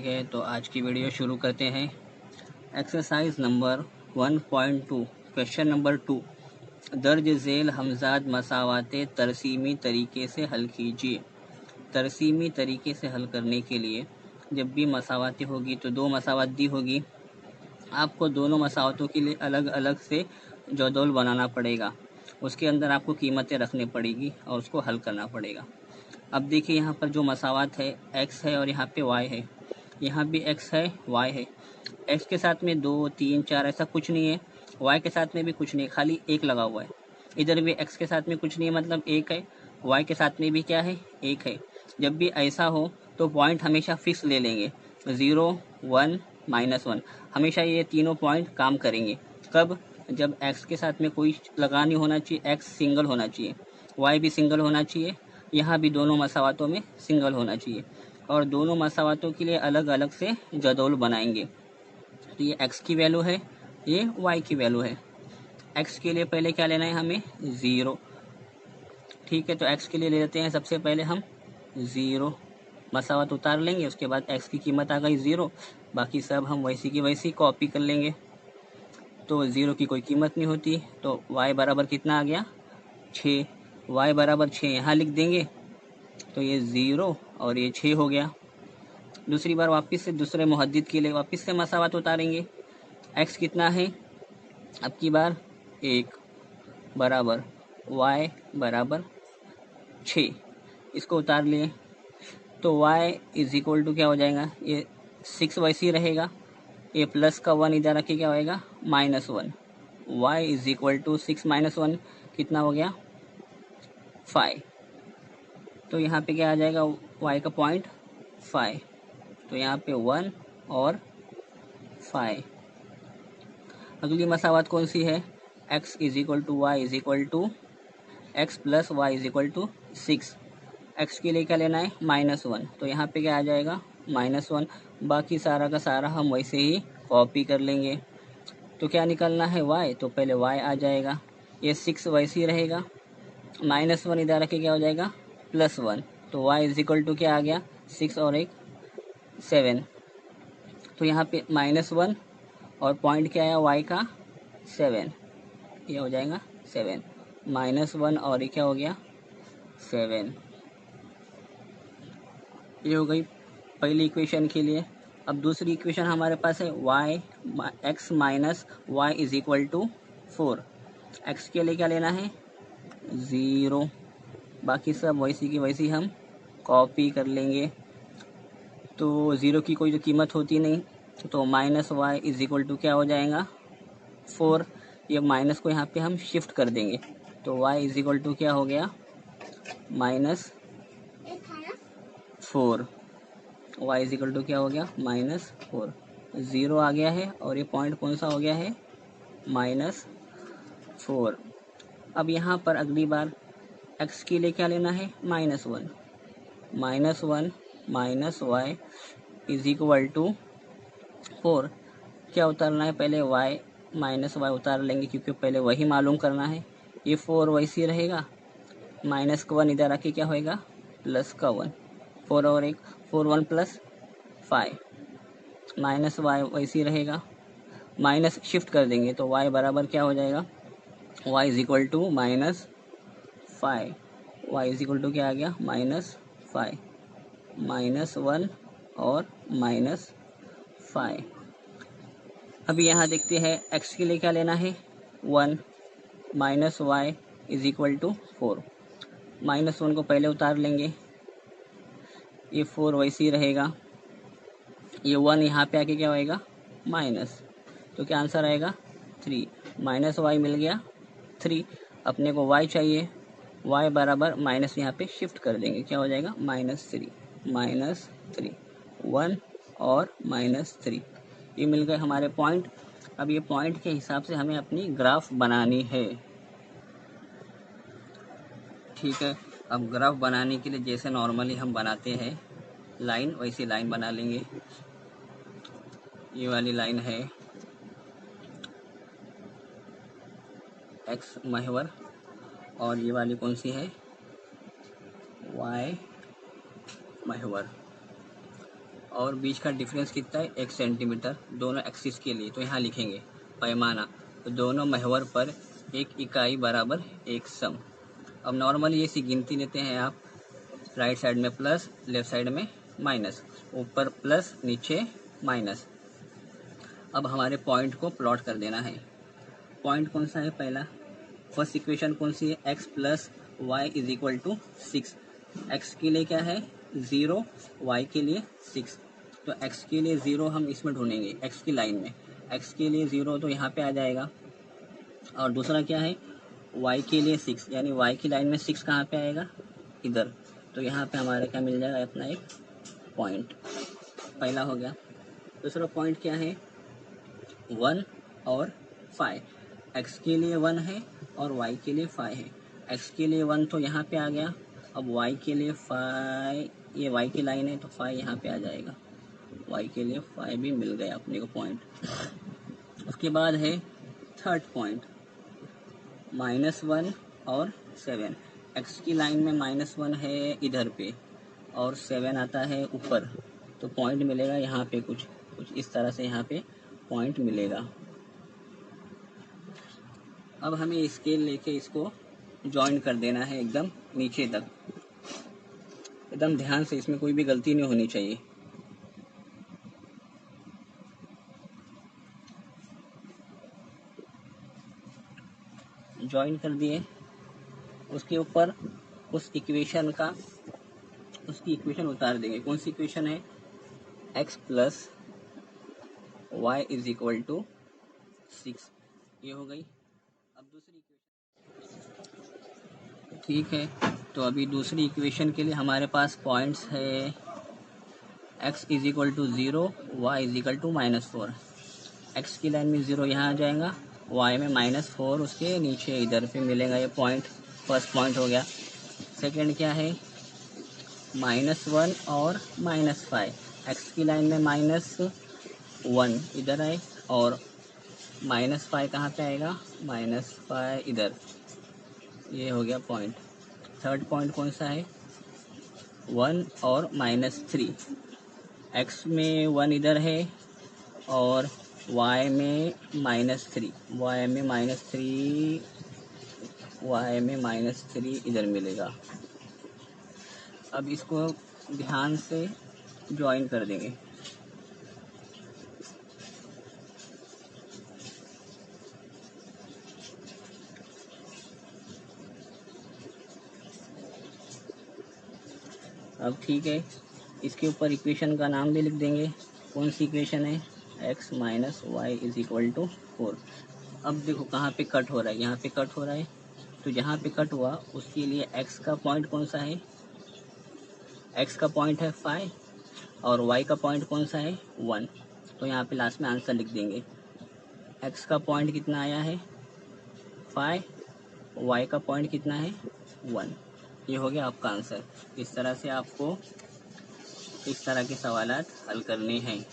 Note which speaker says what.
Speaker 1: ठीक है, तो आज की वीडियो शुरू करते हैं। एक्सरसाइज नंबर 1.2 क्वेश्चन नंबर 2, दर्ज झेल हमजाद मसावाते तरसीमी तरीके से हल कीजिए। तरसीमी तरीके से हल करने के लिए जब भी मसावाती होगी तो दो मसावत दी होगी, आपको दोनों मसावतों के लिए अलग अलग से जदौल बनाना पड़ेगा। उसके अंदर आपको कीमतें रखनी पड़ेगी और उसको हल करना पड़ेगा। अब देखिए, यहाँ पर जो मसावत है x है और यहाँ पे y है। यहाँ भी x है, y है। x के साथ में 2, 3, 4 ऐसा कुछ नहीं है, y के साथ में भी कुछ नहीं है, खाली 1 लगा हुआ है। इधर भी x के साथ में कुछ नहीं है, मतलब 1 है। y के साथ में भी क्या है, 1 है। जब भी ऐसा हो तो पॉइंट हमेशा फिक्स ले लेंगे, 0, 1, -1। हमेशा ये तीनों पॉइंट काम करेंगे। कब? जब x के साथ में कोई लगा नहीं होना चाहिए, x सिंगल होना चाहिए, y भी सिंगल होना चाहिए, यहाँ भी दोनों मसावतों में सिंगल होना चाहिए। और दोनों मसावतों के लिए अलग अलग से जदौल बनाएंगे। तो ये x की वैल्यू है, ये y की वैल्यू है। x के लिए पहले क्या लेना है हमें, 0। ठीक है, तो x के लिए ले लेते हैं सबसे पहले हम 0। मसावत उतार लेंगे, उसके बाद x की कीमत आ गई 0। बाकी सब हम वैसी की वैसी कॉपी कर लेंगे। तो 0 की कोई कीमत नहीं होती, तो y बराबर कितना आ गया, 6। y बराबर 6 यहाँ लिख देंगे, तो ये 0 और ये 6 हो गया। दूसरी बार वापस से दूसरे मुहद्दिद के लिए वापस से मसावत उतारेंगे। x कितना है, अब की बार 1 बराबर y बराबर 6, इसको उतार लिए तो y इज इक्वल टू क्या हो जाएगा, ये 6 वैसे ही रहेगा, ये प्लस का 1 इधर रखे क्या होएगा, -1। y इज इक्वल टू 6 - 1 कितना हो गया, 5। तो यहाँ पे क्या आ जाएगा, y का पॉइंट 5, तो यहाँ पे 1 और 5। अगली मसावत कौन सी है, x is equal to y is equal to x plus y is equal to 6। x के लिए क्या लेना है, -1, तो यहाँ पे क्या आ जाएगा, -1। बाकी सारा का सारा हम वैसे ही कॉपी कर लेंगे। तो क्या निकलना है, y, तो पहले y आ जाएगा, ये 6 वैसे ही रहेगा, -1 इधर रखे क्या हो जाएगा, +1। तो y इज इक्वल टू क्या आ गया, 6 और 1 7। तो यहाँ पे -1 और पॉइंट क्या आया y का, 7, ये हो जाएगा 7, -1 और ये क्या हो गया, 7। ये हो गई पहली इक्वेशन के लिए। अब दूसरी इक्वेशन हमारे पास है x minus y is equal to 4। X के लिए क्या लेना है, 0। बाकी सब वैसी की वैसी हम कॉपी कर लेंगे। तो 0 की कोई जो कीमत होती नहीं, तो -y इज इक्वल टू क्या हो जाएगा, 4। ये माइनस को यहाँ पे हम शिफ्ट कर देंगे, तो y इज इक्वल टू क्या हो गया, -4। y इज इक्वल टू क्या हो गया, -4। 0 आ गया है और ये पॉइंट कौन सा हो गया है, -4। अब यहाँ पर अगली बार x के लिए क्या लेना है, -1। -1 minus y is equal to 4। क्या उतारना है, पहले y माइनस वाई उतार लेंगे, क्योंकि पहले वही मालूम करना है। ये 4 वैसे ही रहेगा, माइनस का 1 इधर आके क्या होएगा, प्लस का 1, 4 और 1, 4 1 + 5, माइनस वाई वैसे ही रहेगा, माइनस शिफ्ट कर देंगे, तो y बराबर क्या हो जाएगा, y is equal to -5। y is equal to क्या आ गया, -5, -1 और -5। अभी यहाँ देखते हैं x के लिए क्या लेना है, 1 minus y is equal to 4। -1 को पहले उतार लेंगे, ये 4 वैसे ही रहेगा, ये 1 यहाँ पे आके क्या होएगा, माइनस, तो क्या आंसर आएगा, 3। माइनस वाई मिल गया 3। अपने को y चाहिए, y बराबर माइनस यहाँ पे शिफ्ट कर देंगे, क्या हो जाएगा, -3, -3, 1 और -3। ये मिल गए हमारे पॉइंट। अब ये पॉइंट के हिसाब से हमें अपनी ग्राफ बनानी है। ठीक है, अब ग्राफ बनाने के लिए जैसे नॉर्मली हम बनाते हैं लाइन, वैसी लाइन बना लेंगे। ये वाली लाइन है x महवर, और ये वाली कौन सी है, y महवर। और बीच का डिफरेंस कितना है 1 सेंटीमीटर दोनों एक्सिस के लिए। तो यहाँ लिखेंगे पैमाना, तो दोनों महवर पर 1 इकाई बराबर 1 सम। अब नॉर्मली ऐसी गिनती लेते हैं आप, राइट साइड में प्लस, लेफ्ट साइड में माइनस, ऊपर प्लस नीचे माइनस। अब हमारे पॉइंट को प्लॉट कर देना है। पॉइंट कौन सा है पहला, फर्स्ट इक्वेशन कौन सी है, x plus y is equal to 6। X के लिए क्या है 0, y के लिए 6। तो x के लिए 0 हम इसमें ढूंढेंगे, x की लाइन में x के लिए 0 तो यहाँ पे आ जाएगा। और दूसरा क्या है y के लिए 6, यानी y की लाइन में 6 कहाँ पे आएगा, इधर। तो यहाँ पे हमारे क्या मिल जाएगा, अपना एक पॉइंट, पहला हो गया। दूसरा पॉइंट क्या है 1 और 5। x के लिए 1 है और y के लिए 5 है। x के लिए 1 तो यहाँ पे आ गया, अब y के लिए 5, ये y की लाइन है तो 5 यहाँ पे आ जाएगा, y के लिए 5 भी मिल गया अपने को पॉइंट। उसके बाद है थर्ड पॉइंट -1 और 7। x की लाइन में -1 है इधर पे और 7 आता है ऊपर, तो पॉइंट मिलेगा यहाँ पे कुछ इस तरह से यहाँ पे पॉइंट मिलेगा। अब हमें स्केल लेके इसको जॉइन कर देना है एकदम नीचे तक, एकदम ध्यान से, इसमें कोई भी गलती नहीं होनी चाहिए। जॉइन कर दिए, उसके ऊपर उसकी इक्वेशन उतार देंगे। कौन सी इक्वेशन है, x plus y is equal to 6, ये हो गई। अब दूसरी इक्वेशन, ठीक है, तो अभी दूसरी इक्वेशन के लिए हमारे पास पॉइंट्स है x is equal to 0, y is equal to -4। x की लाइन में 0 यहाँ आ जाएगा, y में -4 उसके नीचे इधर पे मिलेगा, ये पॉइंट फर्स्ट पॉइंट हो गया। सेकंड क्या है -1 और -5। x की लाइन में -1 इधर आए और -5 कहाँ पे आएगा, -5 इधर, ये हो गया पॉइंट। थर्ड पॉइंट कौन सा है 1 और -3। x में 1 इधर है और y में -3, y में -3 इधर मिलेगा। अब इसको ध्यान से ज्वाइन कर देंगे। अब ठीक है, इसके ऊपर इक्वेशन का नाम भी लिख देंगे। कौन सी इक्वेशन है, x minus y is equal to 4। अब देखो कहाँ पे कट हो रहा है, यहाँ पे कट हो रहा है, तो जहाँ पे कट हुआ उसके लिए x का पॉइंट कौन सा है, x का पॉइंट है 5 और y का पॉइंट कौन सा है 1। तो यहाँ पे लास्ट में आंसर लिख देंगे। x का पॉइंट कितना आया है 5, y का पॉइंट कितना है 1। ये हो गया आपका आंसर। इस तरह से आपको इस तरह के सवालात हल करने हैं।